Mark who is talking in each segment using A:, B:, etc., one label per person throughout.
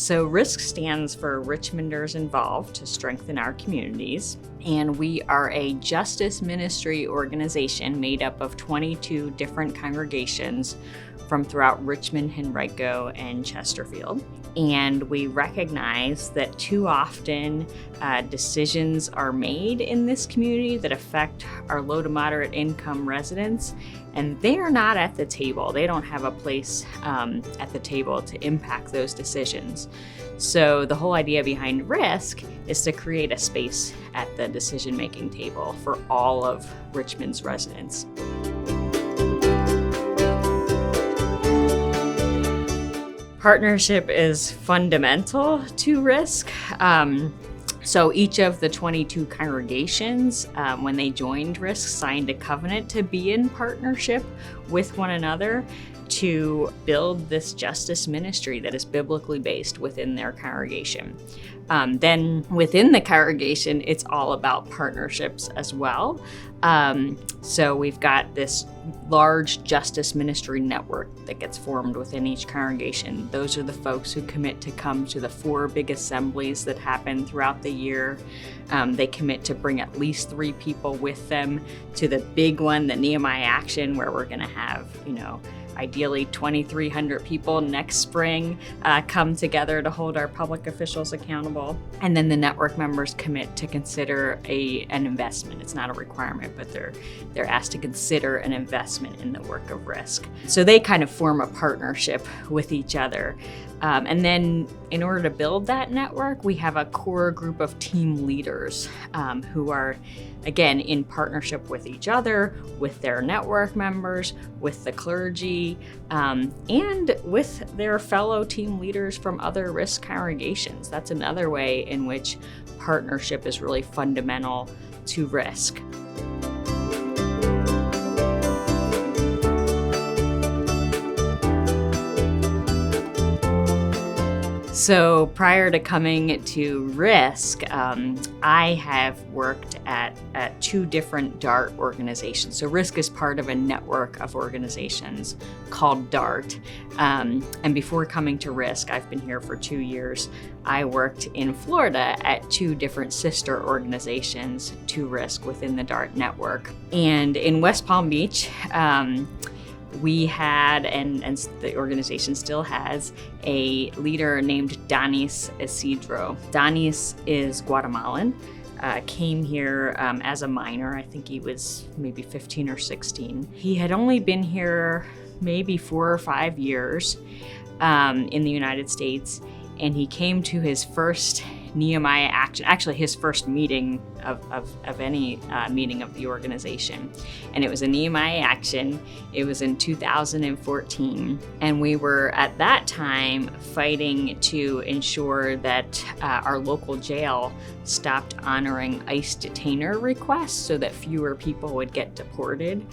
A: So RISC stands for Richmonders Involved to Strengthen Our Communities. And we are a justice ministry organization made up of 22 different congregations from throughout Richmond, Henrico, and Chesterfield. And we recognize that too often decisions are made in this community that affect our low to moderate income residents, and they are not at the table. They don't have a place at the table to impact those decisions. So the whole idea behind RISC is to create a space at the decision-making table for all of Richmond's residents. Partnership is fundamental to RISC. So each of the 22 congregations, when they joined RISC, signed a covenant to be in partnership with one another to build this justice ministry that is biblically based within their congregation. Then within the congregation, it's all about partnerships as well. So we've got this large justice ministry network that gets formed within each congregation. Those are the folks who commit to come to the 4 big assemblies that happen throughout the year. They commit to bring at least 3 people with them to the big one, the Nehemiah Action, where we're going to have, ideally 2,300 people next spring come together to hold our public officials accountable. And then the network members commit to consider an investment. It's not a requirement, but they're asked to consider an investment in the work of RISC. So they kind of form a partnership with each other. And then in order to build that network, we have a core group of team leaders who are, again, in partnership with each other, with their network members, with the clergy, and with their fellow team leaders from other RISC congregations. That's another way in which partnership is really fundamental to RISC. So prior to coming to RISC, I have worked at 2 different DART organizations. So RISC is part of a network of organizations called DART. And before coming to RISC, I've been here for 2 years. I worked in Florida at 2 different sister organizations to RISC within the DART network. And in West Palm Beach, we had, and the organization still has, a leader named Danis Isidro. Danis is Guatemalan, came here as a minor. I think he was maybe 15 or 16. He had only been here maybe 4 or 5 years in the United States, and he came to his first Nehemiah Action, actually his first meeting of any meeting of the organization. And it was a Nehemiah Action. It was in 2014. And we were at that time fighting to ensure that our local jail stopped honoring ICE detainer requests so that fewer people would get deported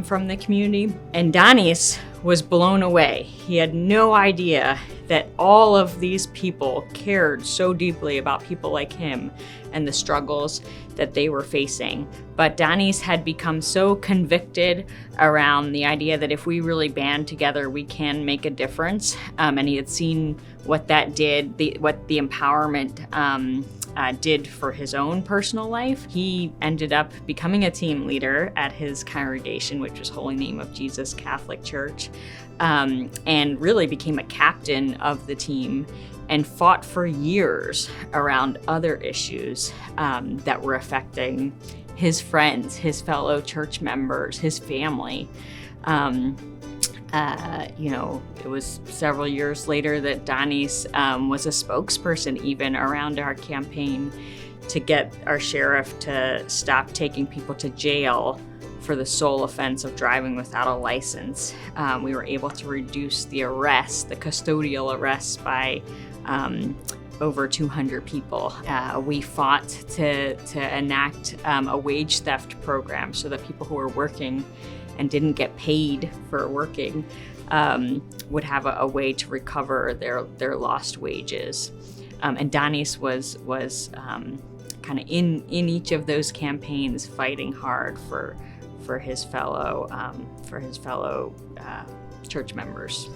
A: from the community. And Danis was blown away. He had no idea that all of these people cared so deeply about people like him and the struggles that they were facing. But Danis had become so convicted around the idea that if we really band together, we can make a difference. And he had seen what that did, what the empowerment did for his own personal life. He ended up becoming a team leader at his congregation, which was Holy Name of Jesus Catholic Church, and really became a captain of the team and fought for years around other issues that were affecting his friends, his fellow church members, his family. It was several years later that Danis was a spokesperson even around our campaign to get our sheriff to stop taking people to jail for the sole offense of driving without a license. We were able to reduce the custodial arrests by over 200 people. We fought to enact a wage theft program so that people who were working and didn't get paid for working would have a way to recover their lost wages. And Danis was kind of in each of those campaigns fighting hard for his fellow church members.